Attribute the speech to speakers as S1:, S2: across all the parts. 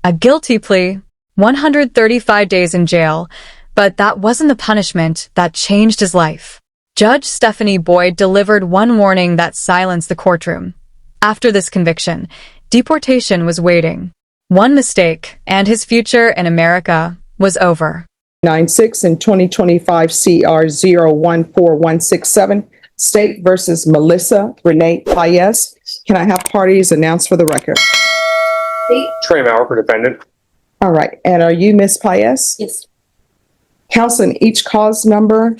S1: A guilty plea, 135 days in jail, but that wasn't the punishment that changed his life. Judge Stephanie Boyd delivered one warning that silenced the courtroom. After this conviction, deportation was waiting. One mistake, and his future in America was over.
S2: 96 and 2025 CR 014167, State versus Melissa Renee Paez. Can I have parties announced for the record?
S3: Trey Maurer for defendant.
S2: All right. And are you Ms. Paez?
S4: Yes.
S2: Counsel, in each cause number,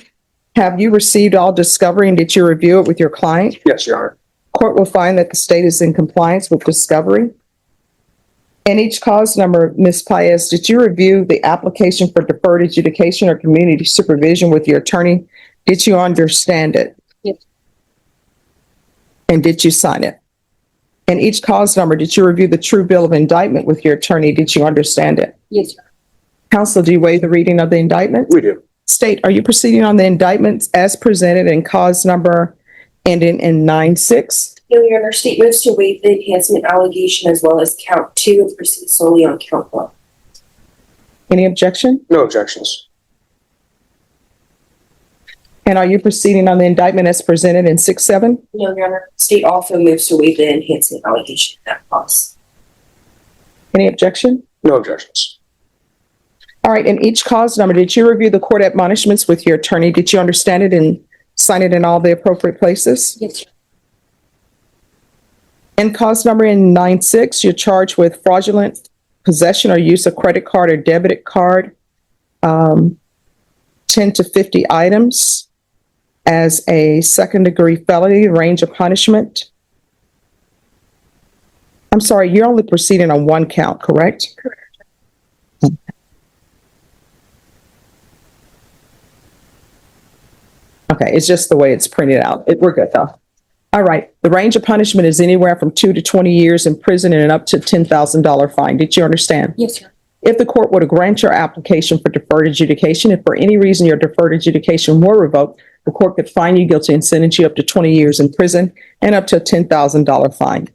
S2: have you received all discovery and did you review it with your client?
S3: Yes, Your Honor.
S2: Court will find that the state is in compliance with discovery. In each cause number, Ms. Paez, did you review the application for deferred adjudication or community supervision with your attorney? Did you understand it?
S4: Yes.
S2: And did you sign it? In each cause number, did you review the true bill of indictment with your attorney? Did you understand it?
S4: Yes, sir.
S2: Counsel, do you waive the reading of the indictment?
S3: We do.
S2: State, are you proceeding on the indictments as presented in cause number ending in 9-6?
S4: No, Your Honor, state moves to waive the enhancement allegation as well as count 2 and proceed solely on count 1.
S2: Any objection?
S3: No objections.
S2: And are you proceeding on the indictment as presented in 6-7?
S4: No, Your Honor, state also moves to waive the enhancement allegation in that clause.
S2: Any objection?
S3: No objections.
S2: All right, in each cause number, did you review the court admonishments with your attorney? Did you understand it and sign it in all the appropriate places?
S4: Yes, sir.
S2: In cause number in 9-6, you're charged with fraudulent possession or use of credit card or debit card, 10 to 50 items as a second-degree felony, range of punishment. I'm sorry, you're only proceeding on one count, correct?
S4: Correct.
S2: Okay, it's just the way it's printed out. We're good though. All right, the range of punishment is anywhere from 2 to 20 years in prison and up to $10,000 fine. Did you understand?
S4: Yes, sir.
S2: If the court were to grant your application for deferred adjudication, if for any reason your deferred adjudication were revoked, the court could find you guilty and sentence you up to 20 years in prison and up to a $10,000 fine.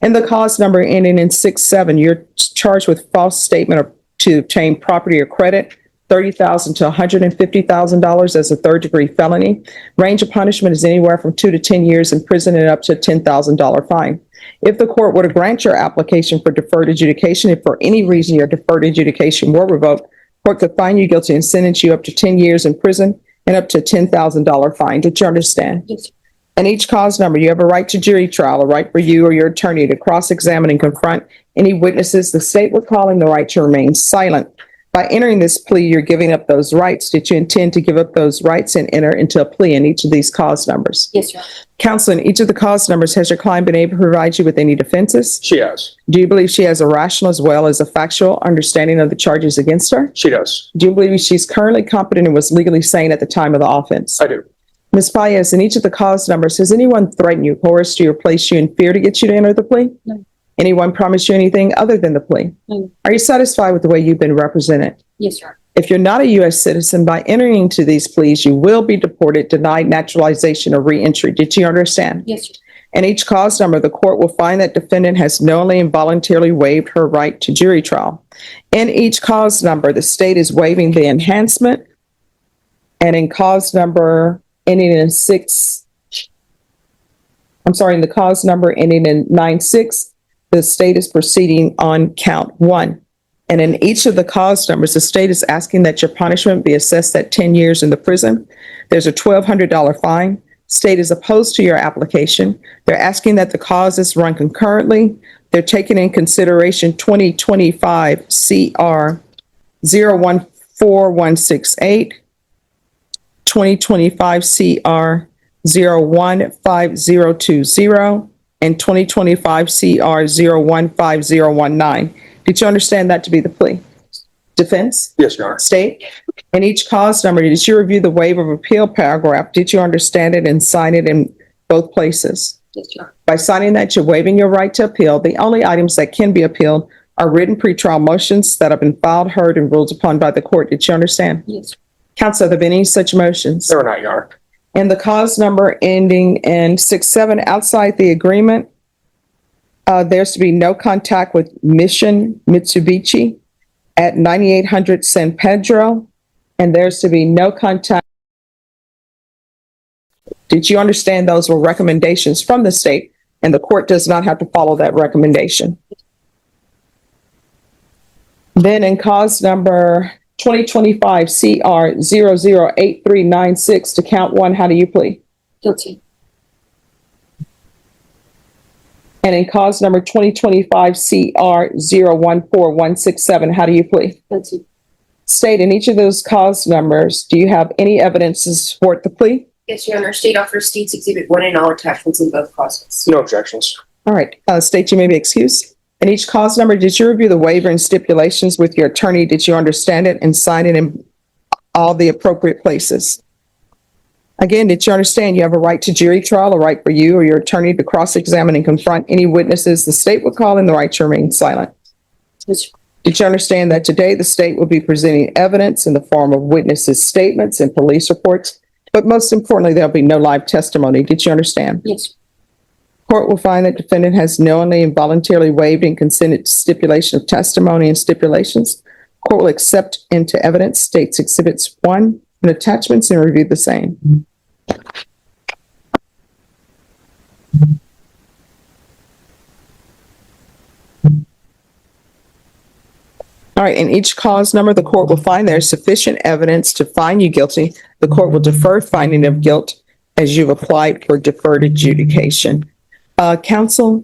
S2: And the cause number ending in 6-7, you're charged with false statement to obtain property or credit, $30,000 to $150,000 as a third-degree felony. Range of punishment is anywhere from 2 to 10 years in prison and up to a $10,000 fine. If the court were to grant your application for deferred adjudication, if for any reason your deferred adjudication were revoked, the court could find you guilty and sentence you up to 10 years in prison and up to a $10,000 fine. Did you understand?
S4: Yes, sir.
S2: In each cause number, you have a right to jury trial, a right for you or your attorney to cross-examine and confront any witnesses. The state would call him the right to remain silent. By entering this plea, you're giving up those rights. Did you intend to give up those rights and enter into a plea in each of these cause numbers?
S4: Yes, sir.
S2: Counsel, in each of the cause numbers, has your client been able to provide you with any defenses?
S3: She has.
S2: Do you believe she has a rational as well as a factual understanding of the charges against her?
S3: She does.
S2: Do you believe she's currently competent and was legally sane at the time of the offense?
S3: I do.
S2: Ms. Paez, in each of the cause numbers, has anyone threatened you, coerced you, or placed you in fear to get you to enter the plea?
S4: No.
S2: Anyone promised you anything other than the plea?
S4: No.
S2: Are you satisfied with the way you've been represented?
S4: Yes, sir.
S2: If you're not a U.S. citizen, by entering into these pleas, you will be deported, denied naturalization, or reentry. Did you understand?
S4: Yes, sir.
S2: In each cause number, the court will find that defendant has knowingly and voluntarily waived her right to jury trial. In each cause number, the state is waiving the enhancement. And in cause number ending in in the cause number ending in 9-6, the state is proceeding on count 1. And in each of the cause numbers, the state is asking that your punishment be assessed at 10 years in the prison. There's a $1,200 fine. State is opposed to your application. They're asking that the causes run concurrently. They're taking in consideration 2025 CR 014168, 2025 CR 015020, and 2025 CR 015019. Did you understand that to be the plea? Defense?
S3: Yes, Your Honor.
S2: State? In each cause number, did you review the waiver of appeal paragraph? Did you understand it and sign it in both places?
S4: Yes, sir.
S2: By signing that, you're waiving your right to appeal. The only items that can be appealed are written pretrial motions that have been filed, heard, and ruled upon by the court. Did you understand?
S4: Yes, sir.
S2: Counsel, have there been any such motions?
S3: There are not, Your Honor.
S2: And the cause number ending in 6-7 outside the agreement, There's to be no contact with Mission Mitsubishi at 9800 San Pedro, and there's to be no contact. Did you understand those were recommendations from the state, and the court does not have to follow that recommendation? Then in cause number 2025 CR 008396 to count one, how do you plead?
S4: Guilty.
S2: And in cause number 2025 CR 014167, how do you plead?
S4: Guilty.
S2: State, in each of those cause numbers, do you have any evidence to support the plea?
S4: Yes, Your Honor. State offers States Exhibit 1 and all attachments in both causes.
S3: No objections.
S2: All right, state, you may be excused. In each cause number, did you review the waiver and stipulations with your attorney? Did you understand it and sign it in all the appropriate places? Again, did you understand you have a right to jury trial, a right for you or your attorney to cross-examine and confront any witnesses the state would call, and the right to remain silent?
S4: Yes.
S2: Did you understand that today the state will be presenting evidence in the form of witnesses' statements and police reports, but most importantly, there'll be no live testimony? Did you understand?
S4: Yes.
S2: Court will find that defendant has knowingly and voluntarily waived and consented to stipulation of testimony and stipulations. Court will accept into evidence States Exhibits 1 and attachments and review the same. All right, in each cause number, the court will find there is sufficient evidence to find you guilty. The court will defer finding of guilt as you've applied for deferred adjudication. Counsel,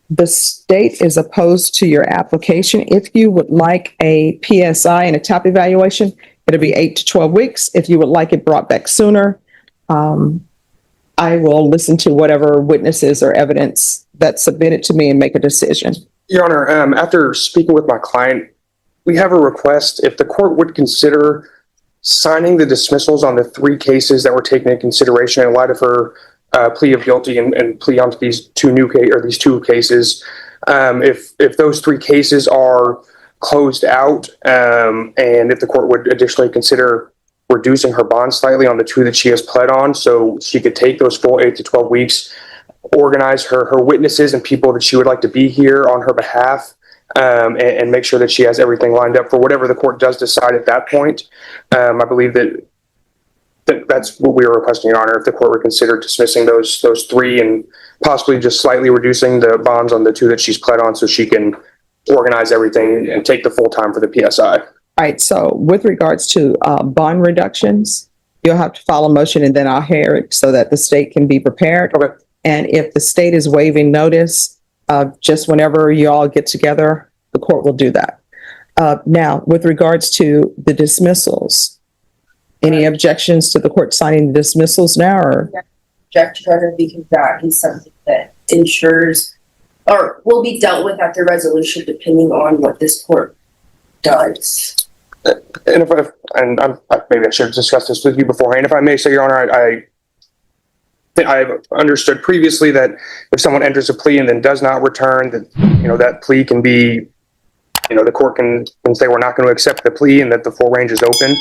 S2: the state is opposed to your application. If you would like a PSI and a TAP evaluation, it'll be 8 to 12 weeks. If you would like it brought back sooner, I will listen to whatever witnesses or evidence that's submitted to me and make a decision.
S3: Your Honor, after speaking with my client, we have a request. If the court would consider signing the dismissals on the 3 cases that were taken into consideration in light of her plea of guilty and plea onto these 2 cases, if those 3 cases are closed out, and if the court would additionally consider reducing her bond slightly on the 2 that she has pled on, so she could take those full 8 to 12 weeks, organize her witnesses and people that she would like to be here on her behalf, and make sure that she has everything lined up for whatever the court does decide at that point. I believe that's what we were requesting, Your Honor, if the court would consider dismissing those 3 and possibly just slightly reducing the bonds on the 2 that she's pled on so she can organize everything and take the full time for the PSI.
S2: All right, so with regards to bond reductions, you'll have to file a motion and then I'll hear it so that the state can be prepared.
S3: Okay.
S2: And if the state is waiving notice, just whenever you all get together, the court will do that. Now, with regards to the dismissals, any objections to the court signing the dismissals now, or?
S4: Object, Your Honor, because that is something that ensures or will be dealt with at the resolution depending on what this court does.
S3: And maybe I should have discussed this with you beforehand. If I may say, Your Honor, I've understood previously that if someone enters a plea and then does not return, that that plea can be, the court can say we're not going to accept the plea and that the full range is open.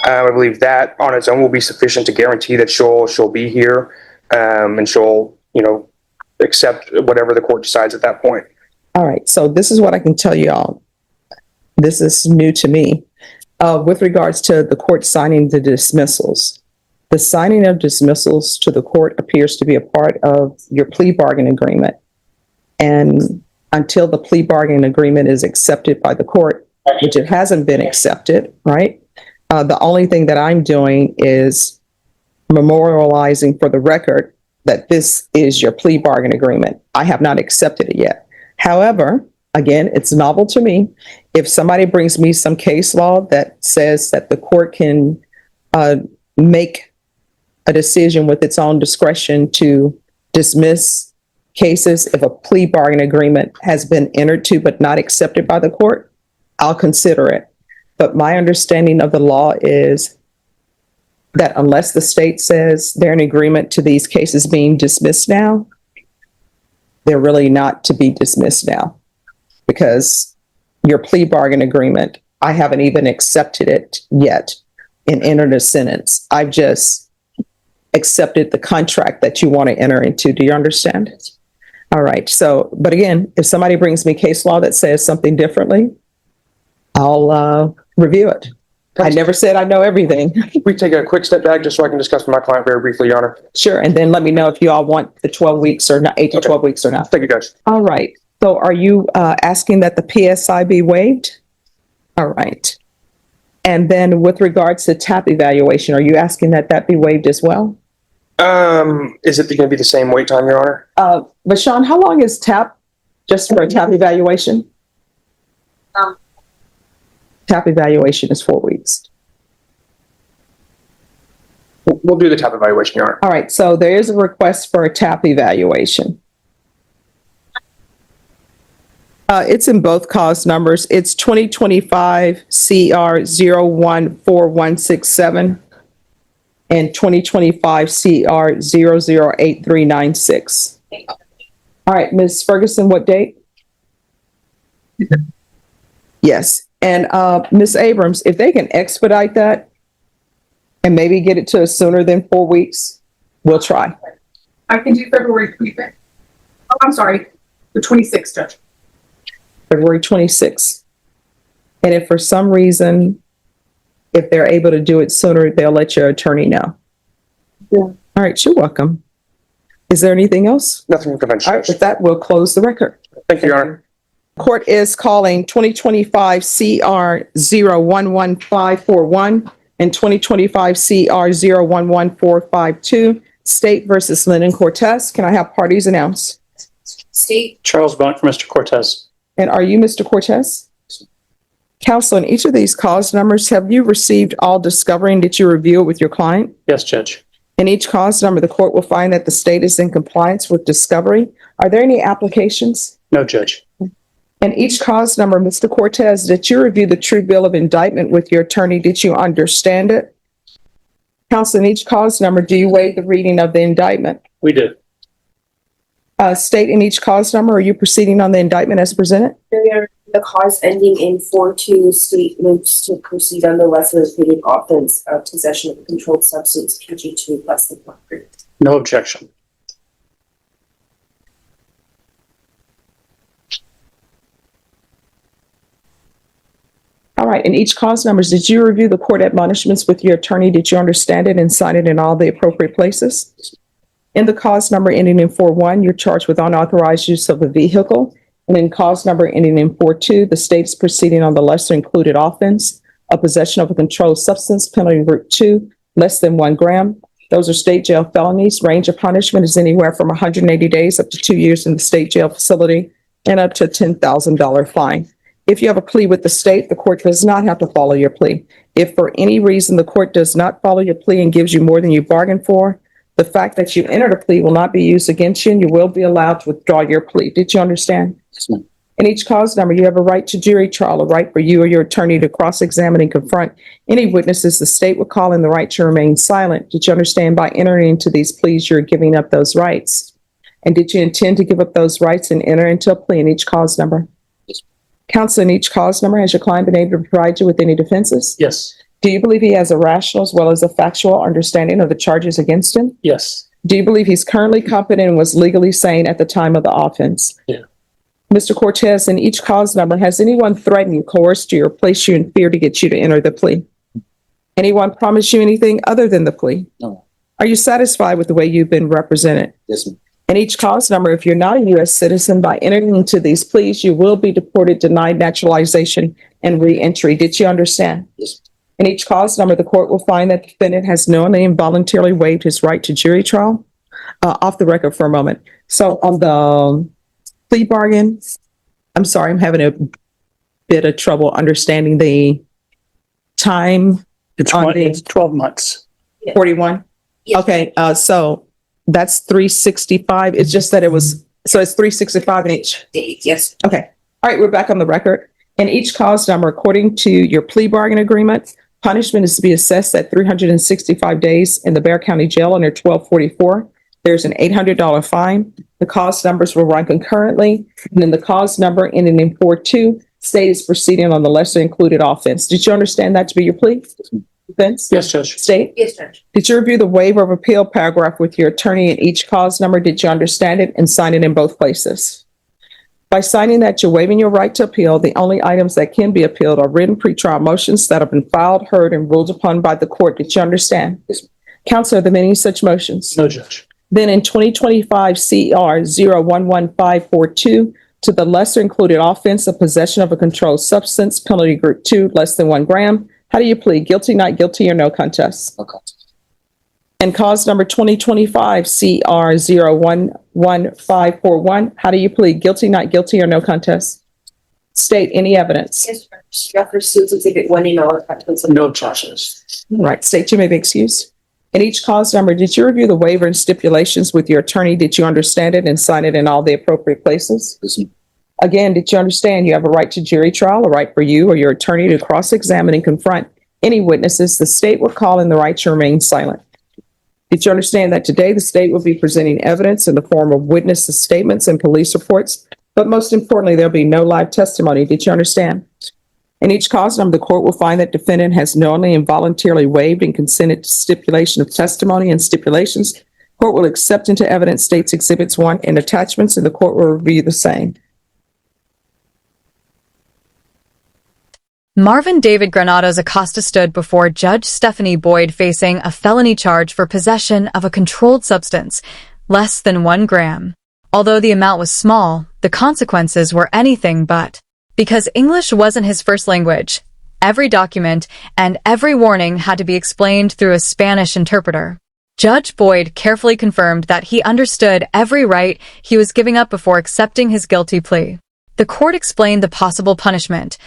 S3: I believe that on its own will be sufficient to guarantee that she'll be here, and she'll accept whatever the court decides at that point.
S2: All right, so this is what I can tell you all. This is new to me. With regards to the court signing the dismissals, the signing of dismissals to the court appears to be a part of your plea bargain agreement. And until the plea bargain agreement is accepted by the court, which it hasn't been accepted, right? The only thing that I'm doing is memorializing for the record that this is your plea bargain agreement. I have not accepted it yet. However, again, it's novel to me. If somebody brings me some case law that says that the court can make a decision with its own discretion to dismiss cases if a plea bargain agreement has been entered to but not accepted by the court, I'll consider it. But my understanding of the law is that unless the state says they're in agreement to these cases being dismissed now, they're really not to be dismissed now, because your plea bargain agreement, I haven't even accepted it yet and entered a sentence. I've just accepted the contract that you want to enter into. Do you understand? All right. So, but again, if somebody brings me case law that says something differently, I'll review it. I never said I know everything.
S3: We take a quick step back just so I can discuss with my client very briefly, Your Honor.
S2: Sure. And then let me know if you all want the 12 weeks or not, 8 to 12 weeks or not.
S3: Thank you, Judge.
S2: All right. So are you asking that the PSI be waived? All right. And then with regards to TAP evaluation, are you asking that that be waived as well?
S3: Is it going to be the same wait time, Your Honor?
S2: Bashan, how long is TAP just for a TAP evaluation? TAP evaluation is 4 weeks.
S3: We'll do the TAP evaluation, Your Honor.
S2: All right. So there is a request for a TAP evaluation. It's in both cause numbers. It's 2025 CR 014167 and 2025 CR 008396. All right, Ms. Ferguson, what date? Yes. And Ms. Abrams, if they can expedite that and maybe get it to us sooner than 4 weeks, we'll try.
S5: I can do February 25th. Oh, I'm sorry, the 26th, Judge.
S2: February 26th. And if for some reason, if they're able to do it sooner, they'll let your attorney know. Yeah. All right, you're welcome. Is there anything else?
S3: Nothing from convention.
S2: All right, with that, we'll close the record.
S3: Thank you, Your Honor.
S2: Court is calling 2025 CR 011541 and 2025 CR 011452, State versus Lennon Cortez. Can I have parties announced?
S4: State.
S6: Charles Blunt for Mr. Cortez.
S2: And are you Mr. Cortez? Counsel, in each of these cause numbers, have you received all discovery and did you review it with your client?
S6: Yes, Judge.
S2: In each cause number, the court will find that the state is in compliance with discovery. Are there any applications?
S6: No, Judge.
S2: In each cause number, Mr. Cortez, did you review the true bill of indictment with your attorney? Did you understand it? Counsel, in each cause number, do you waive the reading of the indictment?
S6: We did.
S2: State, in each cause number, are you proceeding on the indictment as presented?
S4: The cause ending in 4-2, state moves to proceed on the lesser included offense of possession of a controlled substance, PG2 less than 1 gram.
S6: No objection.
S2: All right. In each cause numbers, did you review the court admonishments with your attorney? Did you understand it and sign it in all the appropriate places? In the cause number ending in 4-1, you're charged with unauthorized use of a vehicle. And in cause number ending in 4-2, the state is proceeding on the lesser included offense of possession of a controlled substance, penalty group 2, less than 1 gram. Those are state jail felonies. Range of punishment is anywhere from 180 days up to 2 years in the state jail facility and up to a $10,000 fine. If you have a plea with the state, the court does not have to follow your plea. If for any reason the court does not follow your plea and gives you more than you bargained for, the fact that you entered a plea will not be used against you and you will be allowed to withdraw your plea. Did you understand?
S6: Yes, ma'am.
S2: In each cause number, you have a right to jury trial, a right for you or your attorney to cross-examine and confront any witnesses the state would call, and the right to remain silent. Did you understand by entering into these pleas, you're giving up those rights? And did you intend to give up those rights and enter into a plea in each cause number?
S6: Yes.
S2: Counsel, in each cause number, has your client been able to provide you with any defenses?
S6: Yes.
S2: Do you believe he has a rational as well as a factual understanding of the charges against him?
S6: Yes.
S2: Do you believe he's currently competent and was legally sane at the time of the offense?
S6: Yeah.
S2: Mr. Cortez, in each cause number, has anyone threatened you, coerced you, or placed you in fear to get you to enter the plea? Anyone promised you anything other than the plea?
S6: No.
S2: Are you satisfied with the way you've been represented?
S6: Yes, ma'am.
S2: In each cause number, if you're not a U.S. citizen, by entering into these pleas, you will be deported, denied naturalization, and re-entry. Did you understand?
S6: Yes.
S2: In each cause number, the court will find that the defendant has knowingly and voluntarily waived his right to jury trial. Off the record for a moment. So on the plea bargain, I'm sorry, I'm having a bit of trouble understanding the time.
S6: It's 12 months.
S2: 41.
S4: Yeah.
S2: Okay, so that's 365. It's just that so it's 365 in each.
S4: Yes.
S2: Okay. All right, we're back on the record. In each cause number, according to your plea bargain agreement, punishment is to be assessed at 365 days in the Bexar County Jail under 1244. There's an $800 fine. The cause numbers will run concurrently. And then the cause number ending in 42, state is proceeding on the lesser included offense. Did you understand that to be your plea? Defense?
S6: Yes, Judge.
S2: State?
S4: Yes, Judge.
S2: Did you review the waiver of appeal paragraph with your attorney in each cause number? Did you understand it and sign it in both places? By signing that you're waiving your right to appeal, the only items that can be appealed are written pretrial motions that have been filed, heard, and ruled upon by the court. Did you understand? Counsel, are there any such motions?
S6: No, Judge.
S2: Then in 2025 CR 011542, to the lesser included offense of possession of a controlled substance, penalty group 2, less than 1 gram, how do you plead? Guilty, not guilty, or no contest?
S6: No contest.
S2: And cause number 2025 CR 011541, how do you plead? Guilty, not guilty, or no contest? State any evidence.
S4: Yes, Judge. Refer Suits Exhibit 1 in all contents.
S6: No objections.
S2: All right, state you may be excused. In each cause number, did you review the waiver and stipulations with your attorney? Did you understand it and sign it in all the appropriate places? Again, did you understand you have a right to jury trial, a right for you or your attorney to cross-examine and confront any witnesses the state will call in the right to remain silent? Did you understand that today the state will be presenting evidence in the form of witnesses' statements and police reports, but most importantly, there'll be no live testimony? Did you understand? In each cause number, the court will find that defendant has knowingly and voluntarily waived and consented to stipulation of testimony and stipulations. Court will accept into evidence states exhibits 1 and attachments, and the court will review the same.
S1: Marvin David Granados Acosta stood before Judge Stephanie Boyd facing a felony charge for possession of a controlled substance, less than 1 gram. Although the amount was small, the consequences were anything but. Because English wasn't his first language, every document and every warning had to be explained through a Spanish interpreter. Judge Boyd carefully confirmed that he understood every right he was giving up before accepting his guilty plea. The court explained the possible punishment,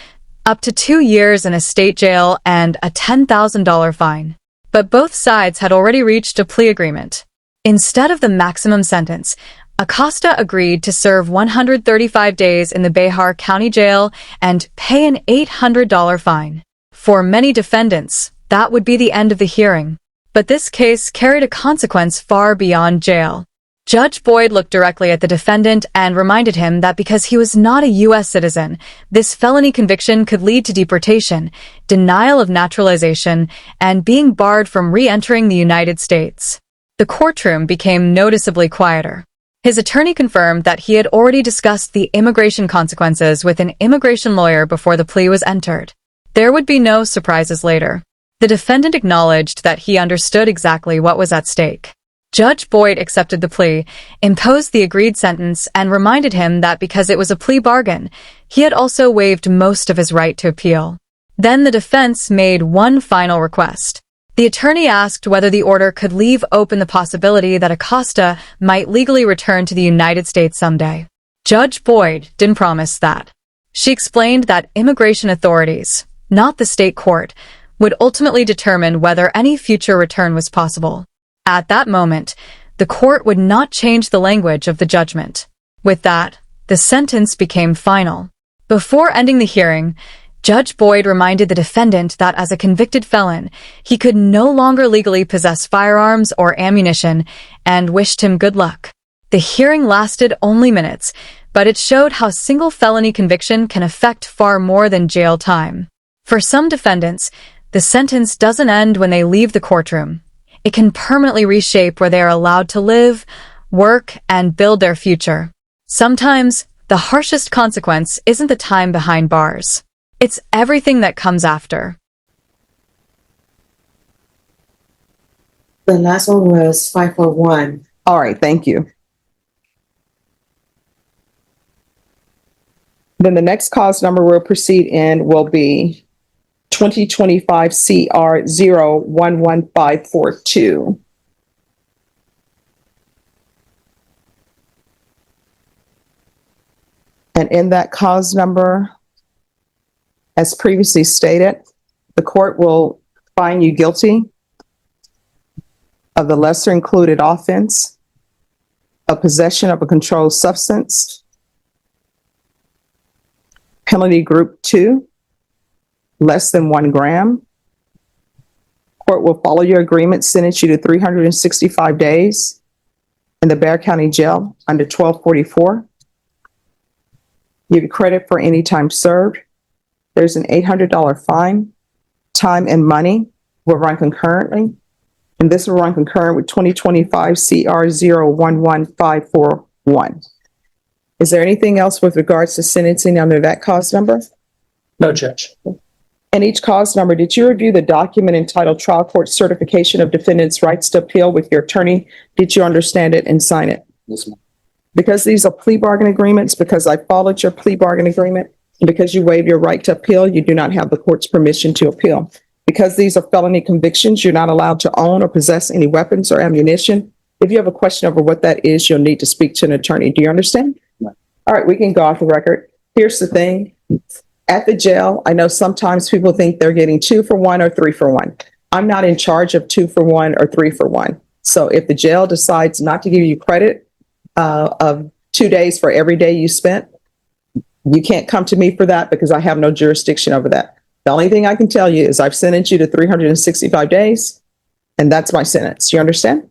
S1: up to 2 years in a state jail and a $10,000 fine. But both sides had already reached a plea agreement. Instead of the maximum sentence, Acosta agreed to serve 135 days in the Bexar County Jail and pay an $800 fine. For many defendants, that would be the end of the hearing. But this case carried a consequence far beyond jail. Judge Boyd looked directly at the defendant and reminded him that because he was not a U.S. citizen, this felony conviction could lead to deportation, denial of naturalization, and being barred from re-entering the United States. The courtroom became noticeably quieter. His attorney confirmed that he had already discussed the immigration consequences with an immigration lawyer before the plea was entered. There would be no surprises later. The defendant acknowledged that he understood exactly what was at stake. Judge Boyd accepted the plea, imposed the agreed sentence, and reminded him that because it was a plea bargain, he had also waived most of his right to appeal. Then the defense made one final request. The attorney asked whether the order could leave open the possibility that Acosta might legally return to the United States someday. Judge Boyd didn't promise that. She explained that immigration authorities, not the state court, would ultimately determine whether any future return was possible. At that moment, the court would not change the language of the judgment. With that, the sentence became final. Before ending the hearing, Judge Boyd reminded the defendant that as a convicted felon, he could no longer legally possess firearms or ammunition and wished him good luck. The hearing lasted only minutes, but it showed how single felony conviction can affect far more than jail time. For some defendants, the sentence doesn't end when they leave the courtroom. It can permanently reshape where they are allowed to live, work, and build their future. Sometimes, the harshest consequence isn't the time behind bars. It's everything that comes after.
S7: The last one was 541.
S2: All right, thank you. Then the next cause number we'll proceed in will be 2025 CR 011542. And in that cause number, as previously stated, the court will find you guilty of the lesser included offense of possession of a controlled substance, penalty group 2, less than 1 gram. Court will follow your agreement, sentence you to 365 days in the Bexar County Jail under 1244. Give you credit for any time served. There's an $800 fine, time and money. Court will follow your agreement, sentence you to 365 days will run concurrently. And this will run concurrent with 2025 CR 011541. Is there anything else with regards to sentencing under that cause number?
S6: No, Judge.
S2: And each cause number, did you review the document entitled Trial Court Certification of Defendant's Rights to Appeal with your attorney? Did you understand it and sign it?
S8: Yes, ma'am.
S2: Because these are plea bargain agreements, because I followed your plea bargain agreement, and because you waive your right to appeal, you do not have the court's permission to appeal. Because these are felony convictions, you're not allowed to own or possess any weapons or ammunition. If you have a question over what that is, you'll need to speak to an attorney. Do you understand?
S8: Right.
S2: All right, we can go off the record. Here's the thing. At the jail, I know sometimes people think they're getting 2 for 1 or 3 for 1. I'm not in charge of 2 for 1 or 3 for 1. So if the jail decides not to give you credit of 2 days for every day you spent, you can't come to me for that because I have no jurisdiction over that. The only thing I can tell you is I've sentenced you to 365 days, and that's my sentence. You understand?